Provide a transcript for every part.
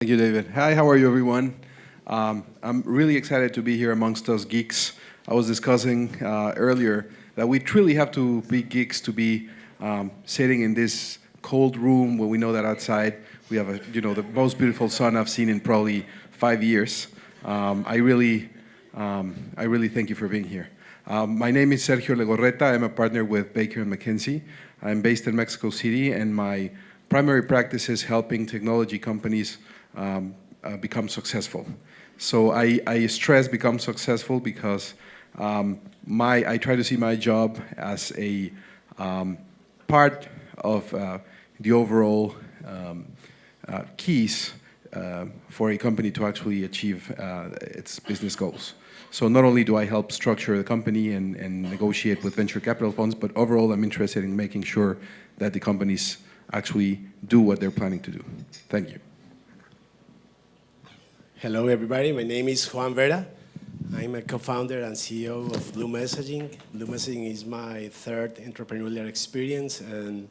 Thank you, David. Hi, how are you, everyone? I'm really excited to be here amongst us geeks. I was discussing earlier that we truly have to be geeks to be sitting in this cold room when we know that outside we have the most beautiful sun I've seen in probably 5 years. I really thank you for being here. My name is Sergio Legorretta. I'm a partner with Baker and McKenzie. I'm based in Mexico City, and my primary practice is helping technology companies become successful. So I stress become successful because I try to see my job as a part of the overall keys for a company to actually achieve its business goals. So not only do I help structure the company and negotiate with venture capital funds, but overall I'm interested in making sure that the companies actually do what they're planning to do. Thank you. Hello, everybody. My name is Juan Vera. I'm a co-founder and CEO of Blue Messaging. Blue Messaging is my third entrepreneurial experience, and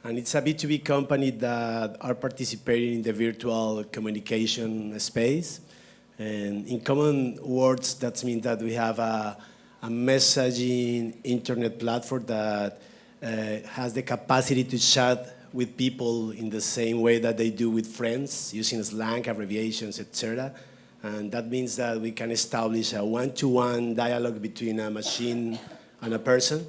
it's a B2B company that are participating in the virtual communication space. And in common words, that means that we have a messaging internet platform that has the capacity to chat with people in the same way that they do with friends, using slang, abbreviations, etc. And that means that we can establish a one-to-one dialogue between a machine and a person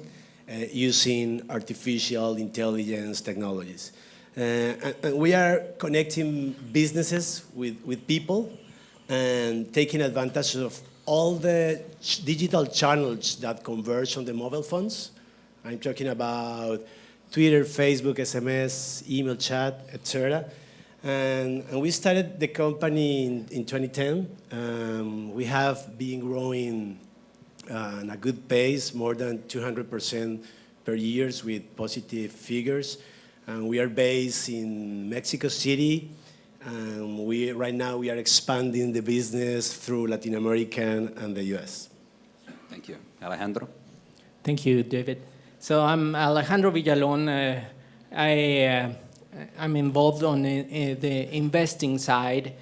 using artificial intelligence technologies. And we are connecting businesses with people and taking advantage of all the digital channels that converge on the mobile phones. I'm talking about Twitter, Facebook, SMS, email chat, etc. And we started the company in 2010. We have been growing at a good pace, more than 200% per year with positive figures. And we are based in Mexico City. And right now we are expanding the business through Latin America and the US. Thank you. Alejandro? Thank you, David. So I'm Alejandro Villalón. I'm involved on the investing side,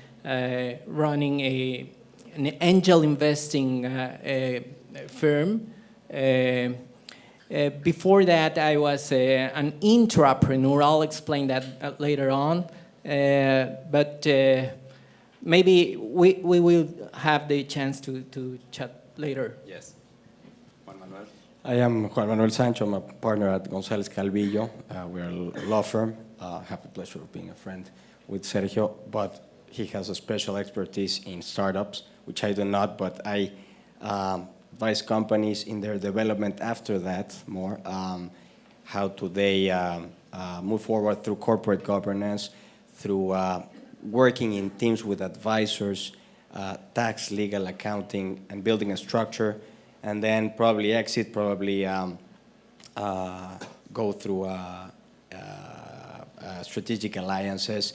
running an angel investing firm. Before that, I was an intrapreneur. I'll explain that later on. But maybe we will have the chance to chat later. Yes. Juan Manuel? I am Juan Manuel Sancho. I'm a partner at Gonzalez Calvillo. We're a law firm. Have the pleasure of being a friend with Sergio, but he has a special expertise in startups, which I do not, but I advise companies in their development after that more, how do they move forward through corporate governance, through working in teams with advisors, tax, legal, accounting, and building a structure, and then probably exit, probably go through strategic alliances,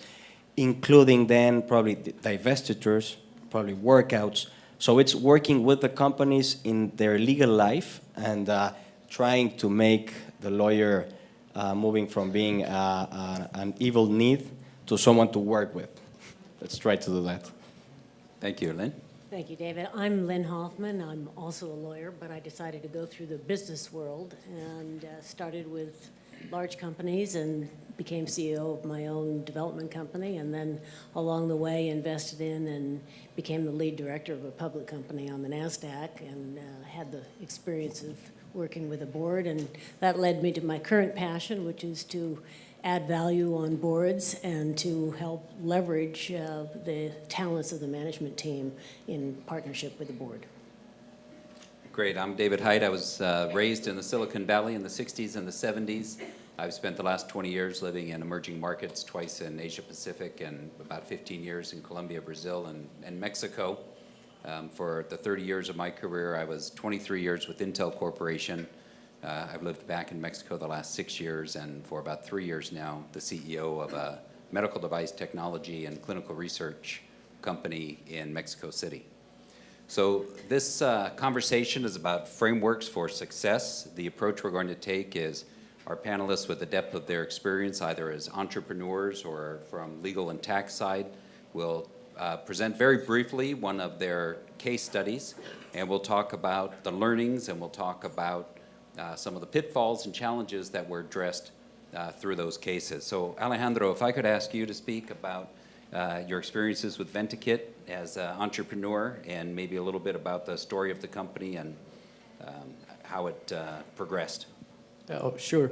including then probably divestitures, probably workouts. So it's working with the companies in their legal life and trying to make the lawyer moving from being an evil need to someone to work with. Let's try to do that. Thank you. Lynn? Thank you, David. I'm Lynn Hoffman. I'm also a lawyer, but I decided to go through the business world and started with large companies and became CEO of my own development company, and then along the way invested in and became the lead director of a public company on the NASDAQ, and had the experience of working with a board, and that led me to my current passion, which is to add value on boards and to help leverage the talents of the management team in partnership with the board. Great. I'm David Haidt. I was raised in the Silicon Valley in the 60s and the 70s. I've spent the last 20 years living in emerging markets, twice in Asia Pacific and about 15 years in Colombia, Brazil, and Mexico. For the 30 years of my career, I was 23 years with Intel Corporation. I've lived back in Mexico the last 6 years, and for about 3 years now, the CEO of a medical device technology and clinical research company in Mexico City. So this conversation is about frameworks for success. The approach we're going to take is Our panelists, with the depth of their experience, either as entrepreneurs or from legal and tax side, will present very briefly one of their case studies, and we'll talk about the learnings, and we'll talk about some of the pitfalls and challenges that were addressed through those cases. So Alejandro, if I could ask you to speak about your experiences with VentaKit as an entrepreneur, and maybe a little bit about the story of the company and how it progressed. Oh, sure.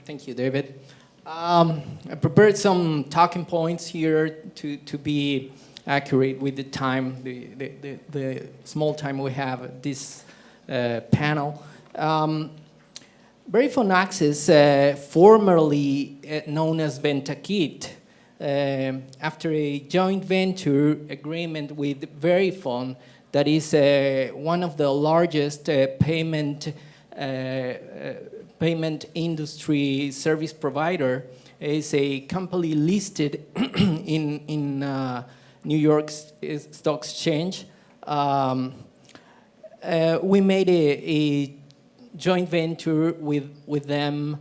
Thank you, David. I prepared some talking points here to be accurate with the time, the small time we have at this panel. Verifone Access, formerly known as VentaKit, after a joint venture agreement with Verifone, that is one of the largest payment industry service provider, is a company listed in New York Stock Exchange. We made a joint venture with them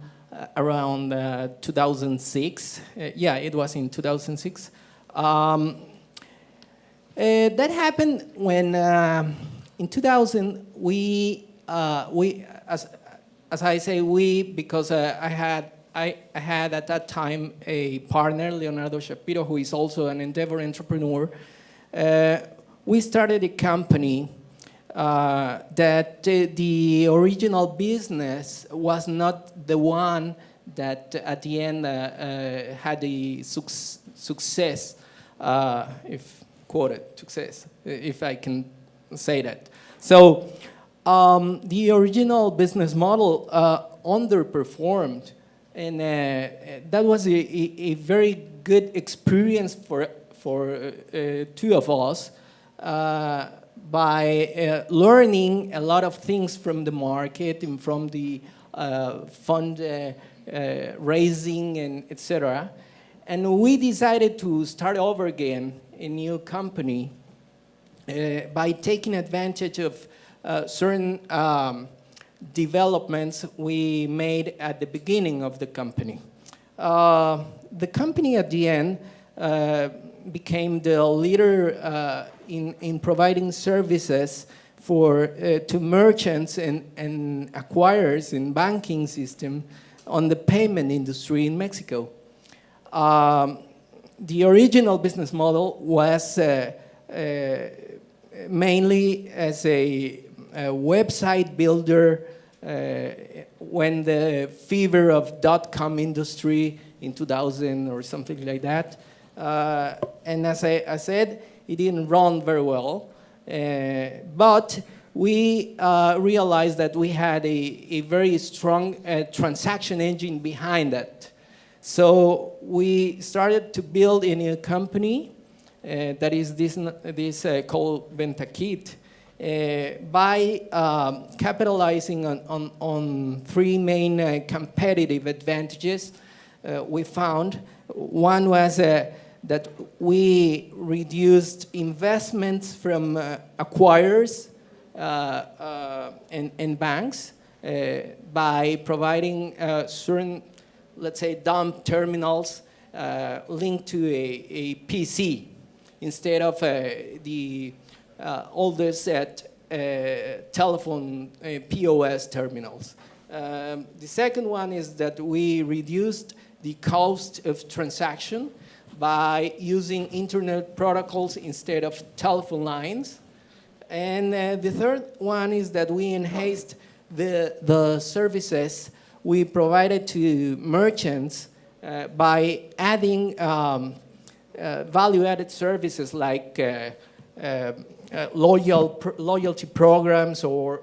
around 2006. Yeah, it was in 2006. That happened when in 2000 we as I say we, because I had at that time a partner, Leonardo Shapiro, who is also an Endeavor entrepreneur. We started a company that the original business was not the one that at the end had the success, if quoted, success, if I can say that. So the original business model underperformed, and that was a very good experience for two of us by learning a lot of things from the market and from the fund raising and etc. And we decided to start over again a new company by taking advantage of certain developments we made at the beginning of the company. The company at the end became the leader in providing services to merchants and acquirers in banking system on the payment industry in Mexico. The original business model was mainly as a website builder when the fever of .com industry in 2000 or something like that. And as I said, it didn't run very well. But we realized that we had a very strong transaction engine behind that. So we started to build a new company that is this called VentaKit, by capitalizing on three main competitive advantages we found. One was that we reduced investments from acquirers and banks by providing certain, let's say, dumb terminals linked to a PC instead of the oldest telephone POS terminals. The second one is that we reduced the cost of transaction by using internet protocols instead of telephone lines. And the third one is that we enhanced the services we provided to merchants by adding value-added services like loyalty programs or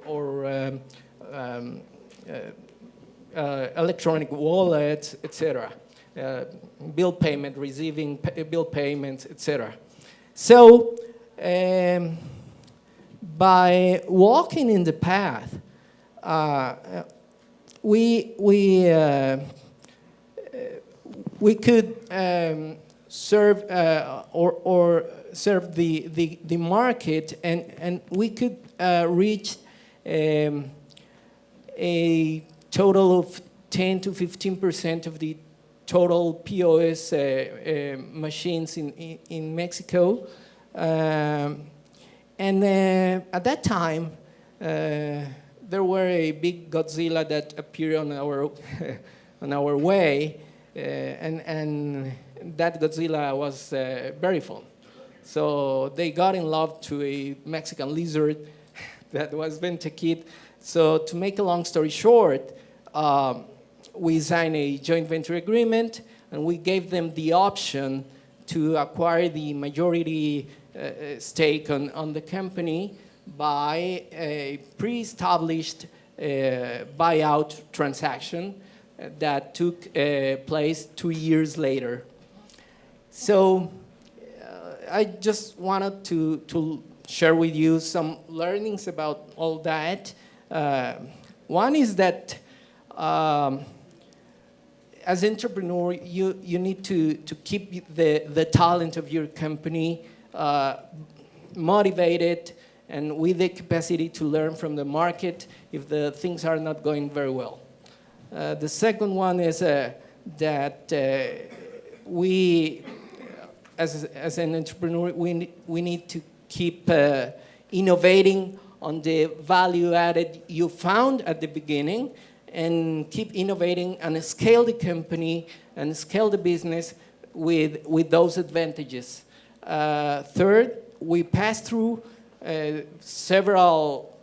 electronic wallets, etc. Bill payment, receiving bill payments, etc. So by walking in the path, we could serve or serve the market, and we could reach a total of 10 to 15% of the total POS machines in Mexico. And at that time, there were a big Godzilla that appeared on our on our way, and that Godzilla was very fun. So they got in love to a Mexican lizard that was Ventakit. So to make a long story short, we signed a joint venture agreement, and we gave them the option to acquire the majority stake on the company by a pre-established buyout transaction that took place 2 years later. So I just wanted to share with you some learnings about all that. One is that as entrepreneur, you need to keep the talent of your company motivated and with the capacity to learn from the market if the things are not going very well. The second one is that we, as an entrepreneur, we need to keep innovating on the value added you found at the beginning, and keep innovating and scale the company and scale the business with those advantages. Third, we passed through several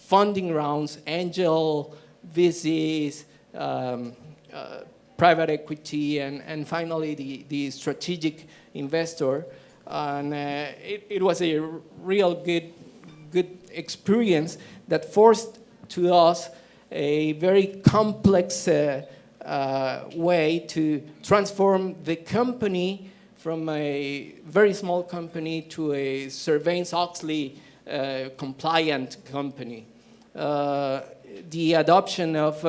funding rounds, angel VCs, private equity, and finally the strategic investor. And it was a real good experience that forced to us a very complex way to transform the company from a very small company to a Sarbanes-Oxley compliant company. The adoption of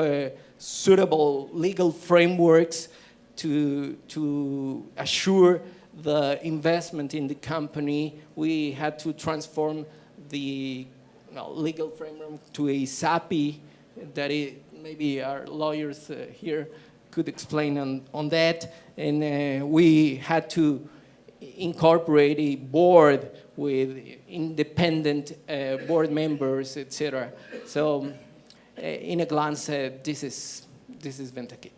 suitable legal frameworks to assure the investment in the company. We had to transform the legal framework to a SAPI that maybe our lawyers here could explain on that. And we had to incorporate a board with independent board members, etc. So in a glance, this is Ventakit.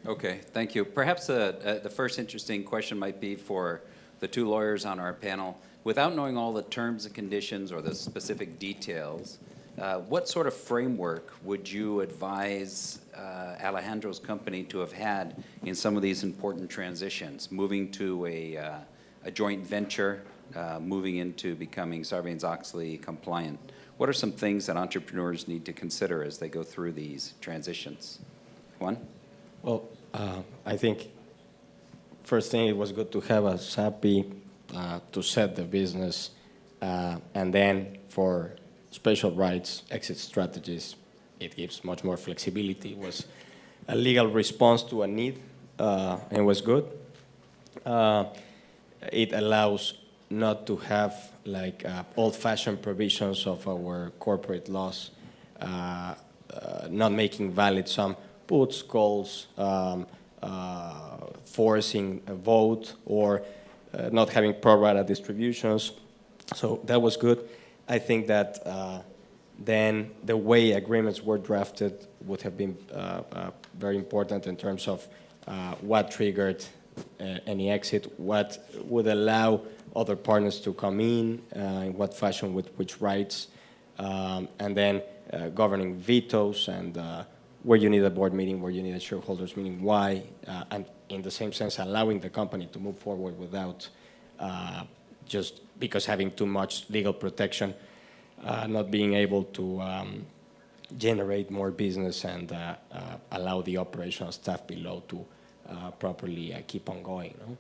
Okay, thank you. Perhaps the first interesting question might be for the two lawyers on our panel. Without knowing all the terms and conditions or the specific details, what sort of framework would you advise Alejandro's company to have had in some of these important transitions, moving to a joint venture, moving into becoming Sarbanes-Oxley compliant? What are some things that entrepreneurs need to consider as they go through these transitions? Juan? Well, I think first thing, it was good to have a SAPI to set the business, and then for special rights, exit strategies, it gives much more flexibility. It was a legal response to a need, and was good. It allows not to have like old-fashioned provisions of our corporate laws, not making valid some puts, calls, forcing a vote, or not having pro rata distributions. So that was good. I think that then the way agreements were drafted would have been very important in terms of what triggered any exit, what would allow other partners to come in what fashion, with which rights, and then governing vetoes and where you need a board meeting, where you need a shareholders meeting, why, and in the same sense, allowing the company to move forward without just because having too much legal protection, not being able to generate more business and allow the operational staff below to properly keep on going. No?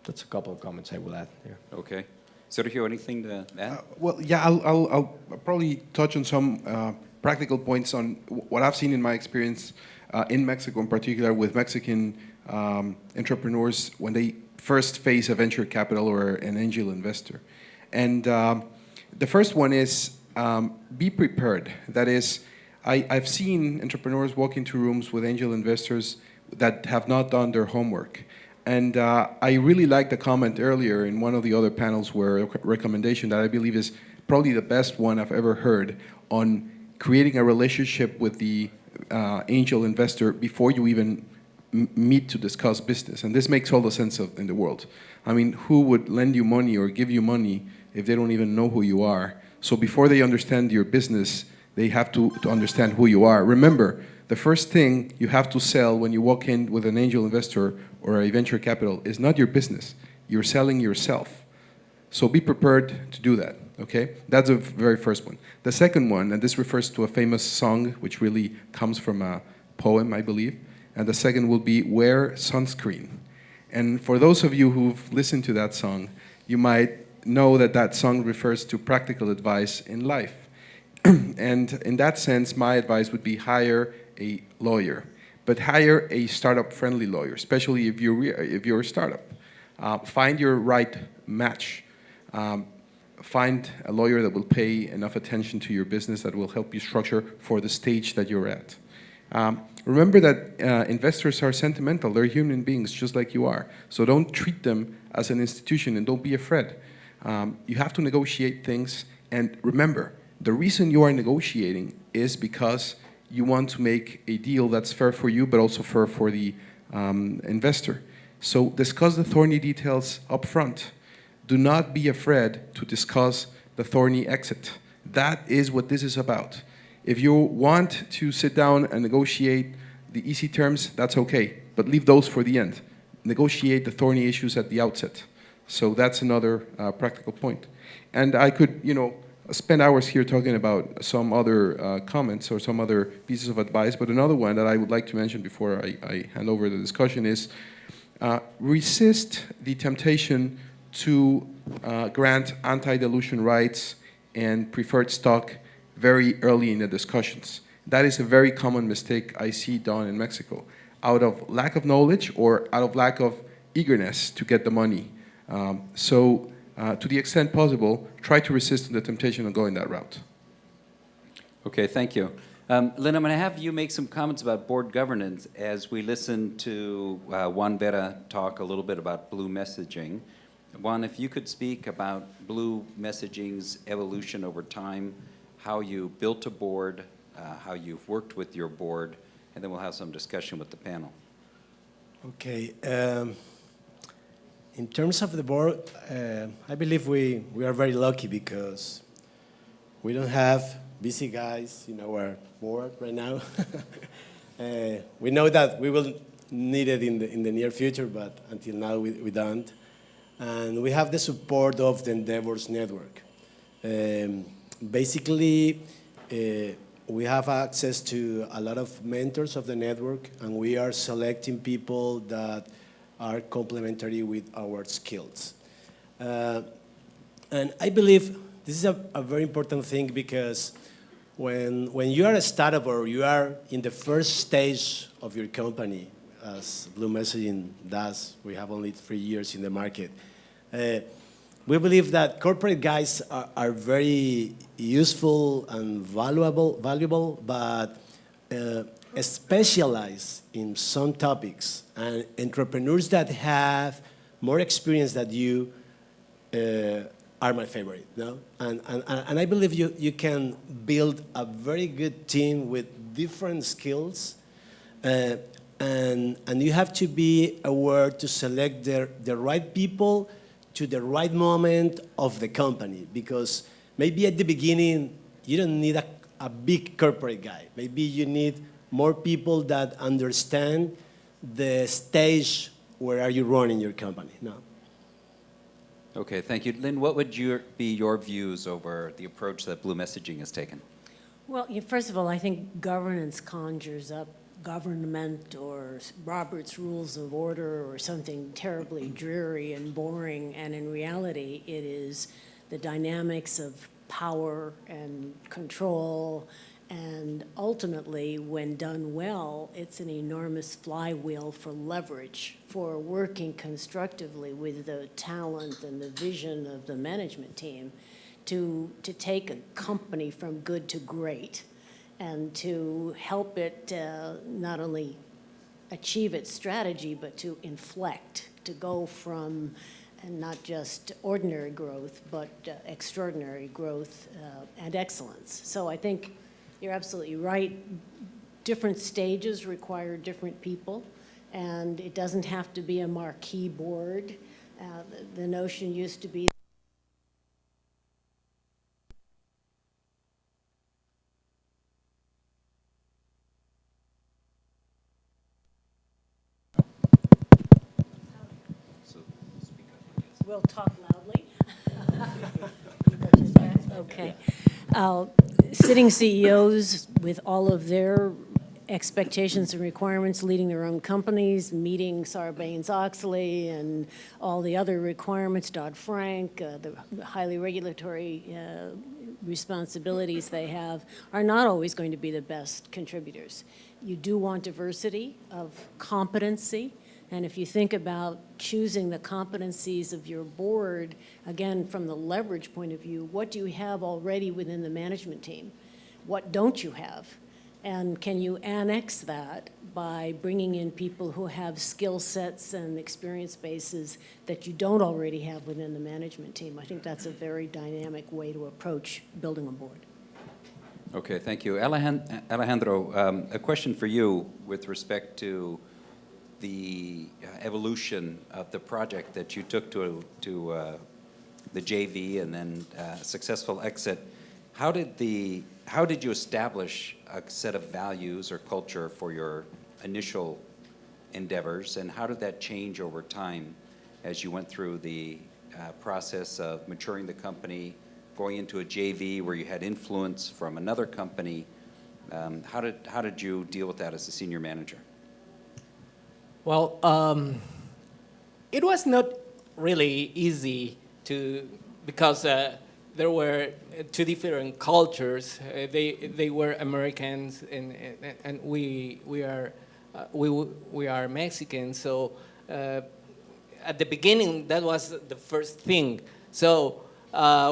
That's a couple of comments I will add there. Okay. Sergio, anything to add? Well, yeah, I'll probably touch on some practical points on what I've seen in my experience in Mexico, in particular with Mexican entrepreneurs when they first face a venture capital or an angel investor. And the first one is be prepared. That is, I've seen entrepreneurs walk into rooms with angel investors that have not done their homework. And I really liked the comment earlier in one of the other panels where a recommendation that I believe is probably the best one I've ever heard on creating a relationship with the angel investor before you even meet to discuss business. And this makes all the sense in the world. I mean, who would lend you money or give you money if they don't even know who you are? So before they understand your business, they have to understand who you are. Remember, the first thing you have to sell when you walk in with an angel investor or a venture capital is not your business. You're selling yourself. So be prepared to do that, okay? That's the very first one. The second one, and this refers to a famous song, which really comes from a poem, I believe, and the second will be wear sunscreen. And for those of you who've listened to that song, you might know that that song refers to practical advice in life. And in that sense, my advice would be hire a lawyer, but hire a startup-friendly lawyer, especially if you're a startup. Find your right match. Find a lawyer that will pay enough attention to your business that will help you structure for the stage that you're at. Remember that investors are sentimental. They're human beings just like you are. So don't treat them as an institution and don't be afraid. You have to negotiate things. And remember, the reason you are negotiating is because you want to make a deal that's fair for you, but also fair for the investor. So discuss the thorny details up front. Do not be afraid to discuss the thorny exit. That is what this is about. If you want to sit down and negotiate the easy terms, that's okay, but leave those for the end. Negotiate the thorny issues at the outset. So that's another practical point. And I could, spend hours here talking about some other comments or some other pieces of advice, but another one that I would like to mention before I hand over the discussion is resist the temptation to grant anti-dilution rights and preferred stock very early in the discussions. That is a very common mistake I see done in Mexico, out of lack of knowledge or out of lack of eagerness to get the money. To the extent possible, try to resist the temptation of going that route. Okay, thank you. Lynn, I'm going to have you make some comments about board governance as we listen to Juan Vera talk a little bit about blue messaging. Juan, if you could speak about blue messaging's evolution over time, how you built a board, how you've worked with your board, and then we'll have some discussion with the panel. Okay. In terms of the board, I believe we are very lucky because we don't have busy guys in our board right now. We know that we will need it in the near future, but until now we don't. And we have the support of the Endeavors Network. Basically, we have access to a lot of mentors of the network, and we are selecting people that are complementary with our skills. And I believe this is a very important thing because when you are a startup or you are in the first stage of your company, as Blue Messaging does, we have only 3 years in the market, we believe that corporate guys are very useful and valuable, but specialize in some topics. And entrepreneurs that have more experience than you are my favorite. No? And I believe you can build a very good team with different skills. And you have to be aware to select the right people to the right moment of the company, because maybe at the beginning you don't need a big corporate guy. Maybe you need more people that understand the stage where are you running your company. No. Okay, thank you. Lynn, what would be your views over the approach that Blue Messaging has taken? Well, first of all, I think governance conjures up government or Robert's Rules of Order or something terribly dreary and boring, and in reality it is the dynamics of power and control, and ultimately, when done well, it's an enormous flywheel for leverage, for working constructively with the talent and the vision of the management team to take a company from good to great. and to help it not only achieve its strategy, but to inflect, to go from and not just ordinary growth, but extraordinary growth and excellence. So I think you're absolutely right. Different stages require different people, and it doesn't have to be a marquee board. The notion used to be we'll talk loudly. Okay. Sitting CEOs with all of their expectations and requirements, leading their own companies, meeting Sarbanes-Oxley and all the other requirements, Dodd-Frank, the highly regulatory responsibilities they have, are not always going to be the best contributors. You do want diversity of competency. And if you think about choosing the competencies of your board, again, from the leverage point of view, what do you have already within the management team? What don't you have? And can you annex that by bringing in people who have skill sets and experience bases that you don't already have within the management team? I think that's a very dynamic way to approach building a board. Okay, thank you. Alejandro, a question for you with respect to the evolution of the project that you took to the JV and then successful exit. How did you establish a set of values or culture for your initial endeavors, and how did that change over time as you went through the process of maturing the company, going into a JV where you had influence from another company? How did you deal with that as a senior manager? Well, it was not really easy because there were two different cultures. They were Americans, and we are Mexicans. So at the beginning, that was the first thing. So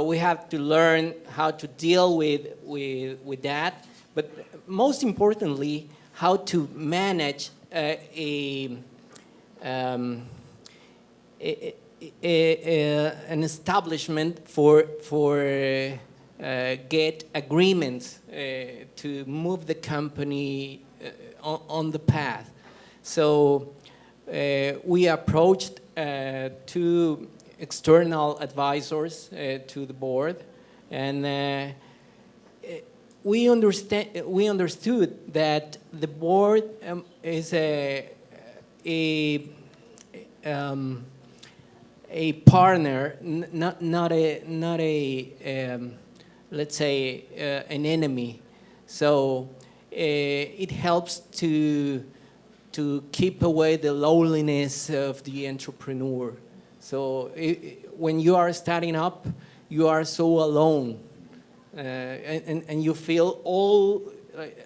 we have to learn how to deal with that, but most importantly, how to manage an establishment for get agreements to move the company on the path. So we approached two external advisors to the board, and we understood that the board is a partner, not a let's say an enemy. So it helps to keep away the loneliness of the entrepreneur. So when you are starting up, you are so alone. And you feel all,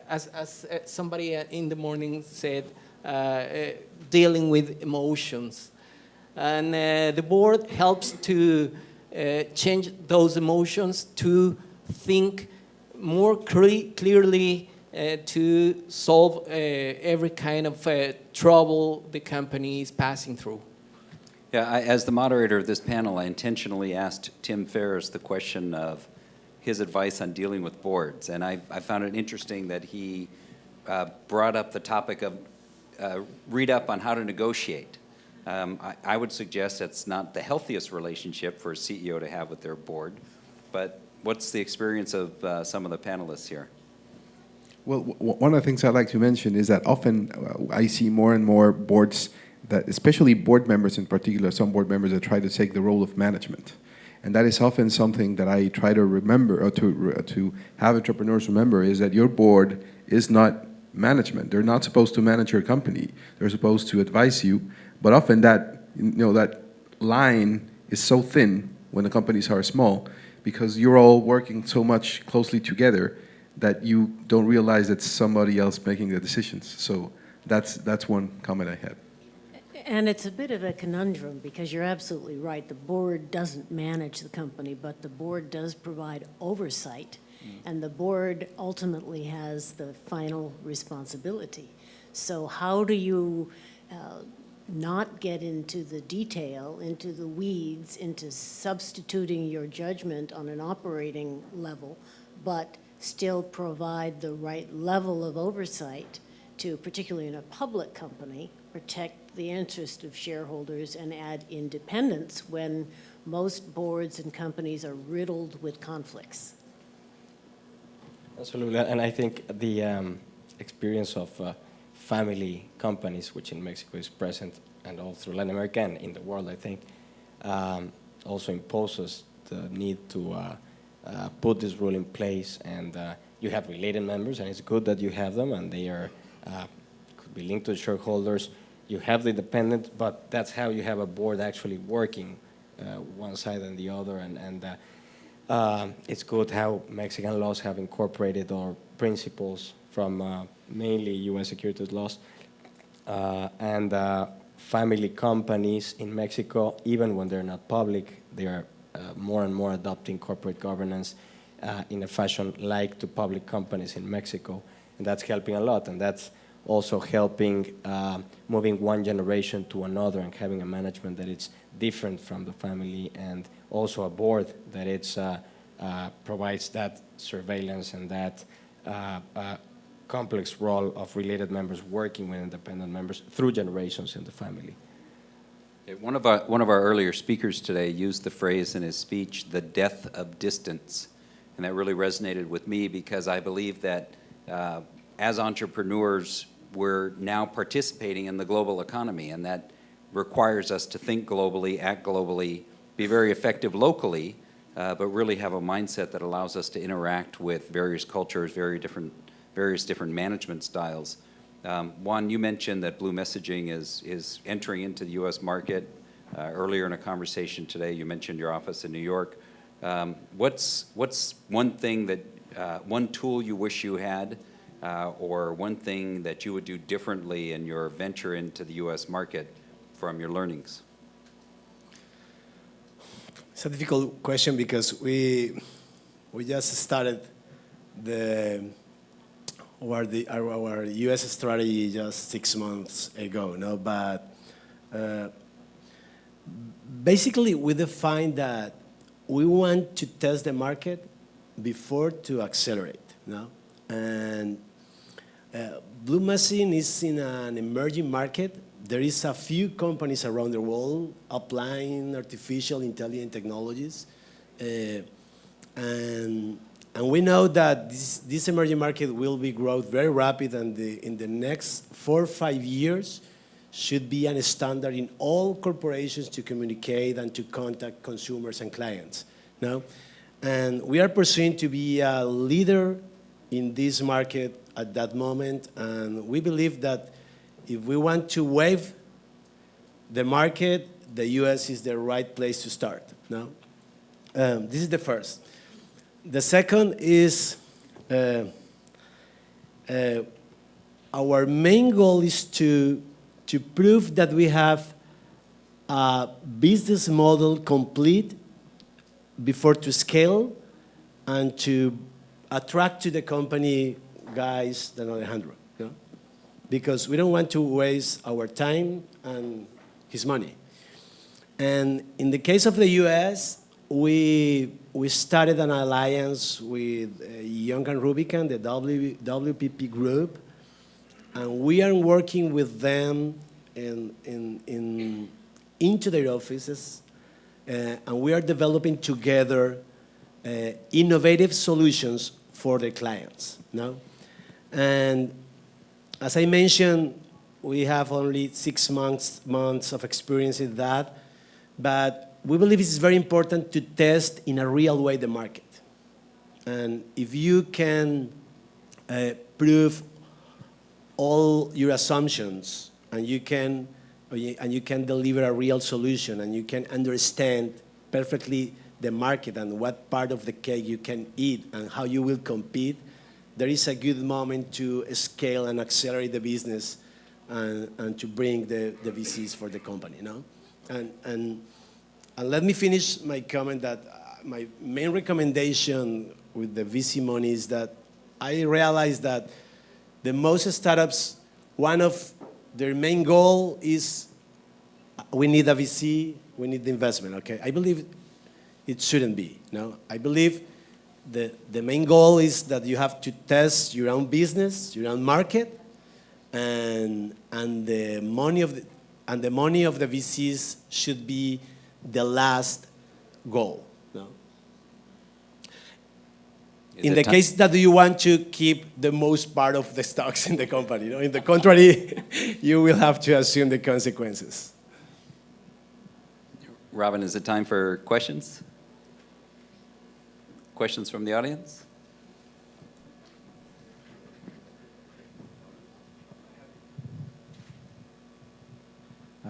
as somebody in the morning said, dealing with emotions. And the board helps to change those emotions to think more clearly to solve every kind of trouble the company is passing through. Yeah, as the moderator of this panel, I intentionally asked Tim Ferriss the question of his advice on dealing with boards. And I found it interesting that he brought up the topic of read up on how to negotiate. I would suggest it's not the healthiest relationship for a CEO to have with their board, but what's the experience of some of the panelists here? Well, one of the things I'd like to mention is that often I see more and more boards that, especially board members in particular, some board members that try to take the role of management. And that is often something that I try to remember, or to have entrepreneurs remember, is that your board is not management. They're not supposed to manage your company. They're supposed to advise you. But often that line is so thin when the companies are small, because you're all working so much closely together that you don't realize that somebody else making the decisions. So that's one comment I had. And it's a bit of a conundrum, because you're absolutely right. The board doesn't manage the company, but the board does provide oversight. And the board ultimately has the final responsibility. So how do you not get into the detail, into the weeds, into substituting your judgment on an operating level, but still provide the right level of oversight to, particularly in a public company, protect the interest of shareholders and add independence when most boards and companies are riddled with conflicts? Absolutely, and I think the experience of family companies, which in Mexico is present, and all through Latin America and in the world, I think, also imposes the need to put this rule in place. And you have related members, and it's good that you have them, and they are could be linked to the shareholders. You have the independent, but that's how you have a board actually working one side and the other, and it's good how Mexican laws have incorporated our principles from mainly U.S. securities laws. And family companies in Mexico, even when they're not public, they are more and more adopting corporate governance in a fashion like to public companies in Mexico. And that's helping a lot. And that's also helping moving one generation to another and having a management that is different from the family, and also a board that it's provides that surveillance and that complex role of related members working with independent members through generations in the family. One of our earlier speakers today used the phrase in his speech, the death of distance. And that really resonated with me, because I believe that as entrepreneurs, we're now participating in the global economy, and that requires us to think globally, act globally, be very effective locally, but really have a mindset that allows us to interact with various cultures, various different management styles. Juan, you mentioned that Blue Messaging is entering into the U.S. market. Earlier in a conversation today, you mentioned your office in New York. What's one thing that, one tool you wish you had, or one thing that you would do differently in your venture into the U.S. market from your learnings? It's a difficult question because we just started our U.S. strategy just 6 months ago, no? But basically, we defined that we want to test the market before to accelerate, no? And Blue Messaging is in an emerging market. There is a few companies around the world applying artificial intelligence technologies, and we know that this emerging market will be growth very rapid, and in the next 4 or 5 years should be a standard in all corporations to communicate and to contact consumers and clients. No? And we are pursuing to be a leader in this market at that moment, and we believe that if we want to wave the market, the U.S. is the right place to start. No? This is the first. The second is our main goal is to prove that we have a business model complete before to scale and to attract to the company guys than Alejandro. You know? Because we don't want to waste our time and his money. And in the case of the U.S., we started an alliance with Young and Rubicon, the WPP group, and we are working with them into their offices, and we are developing together innovative solutions for the clients. No? And as I mentioned, we have only 6 months of experience in that, but we believe it's very important to test in a real way the market. And if you can prove all your assumptions, and you can deliver a real solution, and you can understand perfectly the market and what part of the cake you can eat and how you will compete, there is a good moment to scale and accelerate the business and to bring the VCs for the company. No? And let me finish my comment that my main recommendation with the VC money is that I realized that the most startups, one of their main goal is we need a VC, we need the investment, okay? I believe it shouldn't be, no? I believe the main goal is that you have to test your own business, your own market, and the money of the VCs should be the last goal, no? In the case that you want to keep the most part of the stocks in the company, in the contrary, you will have to assume the consequences. Robin, is it time for questions? Questions from the audience?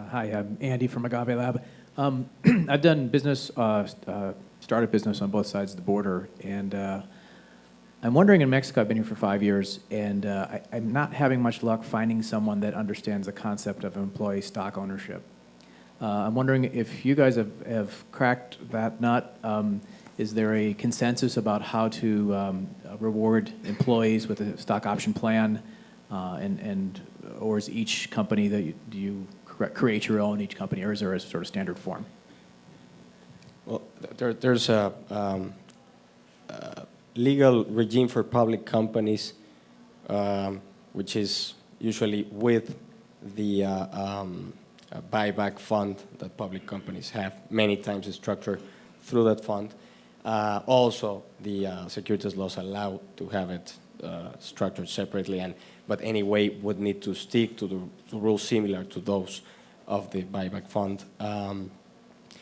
Hi, I'm Andy from Agave Lab. I've done business, started business on both sides of the border, and I'm wondering, in Mexico, I've been here for 5 years, and I'm not having much luck finding someone that understands the concept of employee stock ownership. I'm wondering if you guys have cracked that nut. Is there a consensus about how to reward employees with a stock option plan, or is each company do you create your own, each company, or is there a sort of standard form? Well, there's a legal regime for public companies, which is usually with the buyback fund that public companies have. Many times it's structured through that fund. Also, the securities laws allow to have it structured separately, but anyway would need to stick to the rules similar to those of the buyback fund,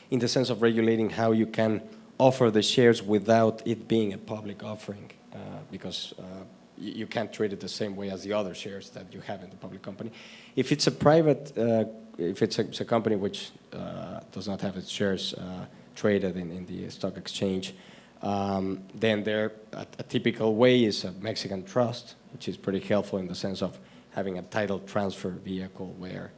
in the sense of regulating how you can offer the shares without it being a public offering, because you can't treat it the same way as the other shares that you have in the public company. If it's a private, if it's a company which does not have its shares traded in the stock exchange, then a typical way is a Mexican trust, which is pretty helpful in the sense of having a title transfer vehicle where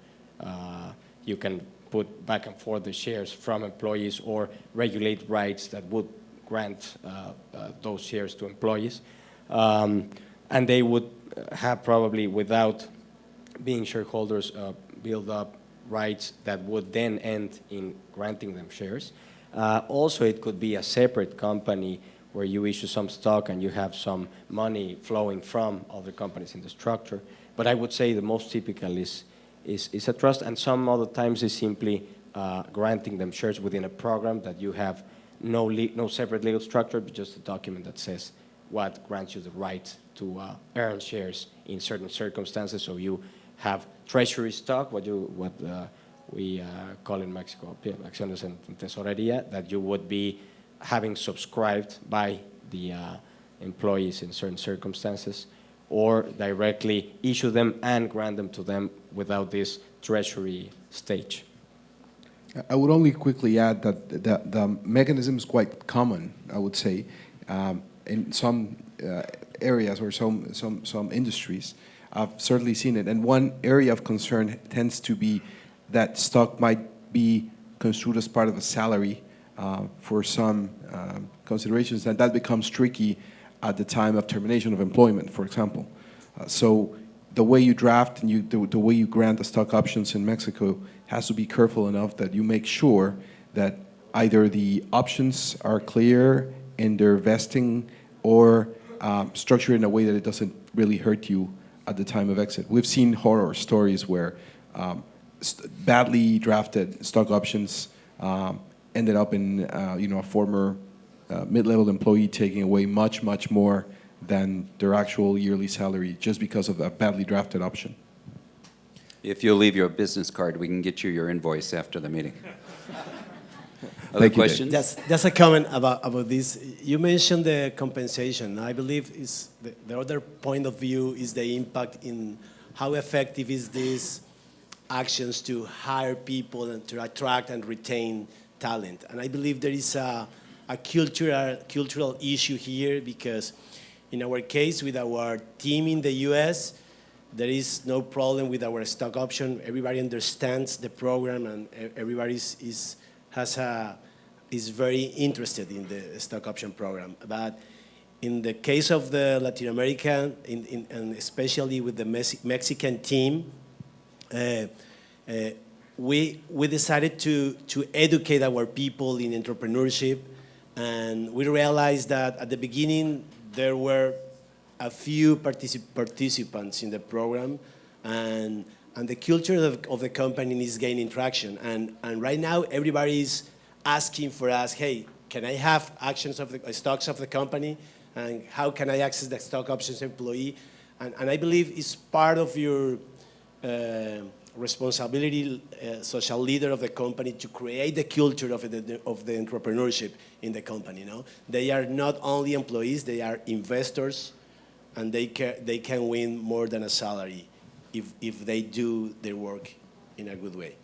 you can put back and forth the shares from employees or regulate rights that would grant those shares to employees. And they would have probably, without being shareholders, build up rights that would then end in granting them shares. Also, it could be a separate company where you issue some stock and you have some money flowing from other companies in the structure. But I would say the most typical is a trust, and some other times is simply granting them shares within a program that you have no separate legal structure, but just a document that says what grants you the right to earn shares in certain circumstances. So you have treasury stock, what we call in Mexico acciones en tesorería, that you would be having subscribed by the employees in certain circumstances, or directly issue them and grant them to them without this treasury stage. I would only quickly add that the mechanism is quite common, I would say, in some areas or some industries. I've certainly seen it. And one area of concern tends to be that stock might be construed as part of a salary for some considerations, and that becomes tricky at the time of termination of employment, for example. So the way you draft and the way you grant the stock options in Mexico has to be careful enough that you make sure that either the options are clear in their vesting or structured in a way that it doesn't really hurt you at the time of exit. We've seen horror stories where badly drafted stock options ended up in a former mid-level employee taking away much more than their actual yearly salary just because of a badly drafted option. If you'll leave your business card, we can get you your invoice after the meeting. Other questions? Just a comment about this. You mentioned the compensation. I believe the other point of view is the impact in how effective is these actions to hire people and to attract and retain talent. And I believe there is a cultural issue here, because in our case with our team in the US, there is no problem with our stock option. Everybody understands the program, and everybody is is very interested in the stock option program. But in the case of the Latin American, and especially with the Mexican team, we decided to educate our people in entrepreneurship, and we realized that at the beginning there were a few participants in the program, and the culture of the company is gaining traction. And right now everybody is asking for us, hey, can I have actions of the stocks of the company, and how can I access the stock options employee? And I believe it's part of your responsibility, social leader of the company, to create the culture of the entrepreneurship in the company. You know, they are not only employees; they are investors, and they can win more than a salary if they do their work in a good way.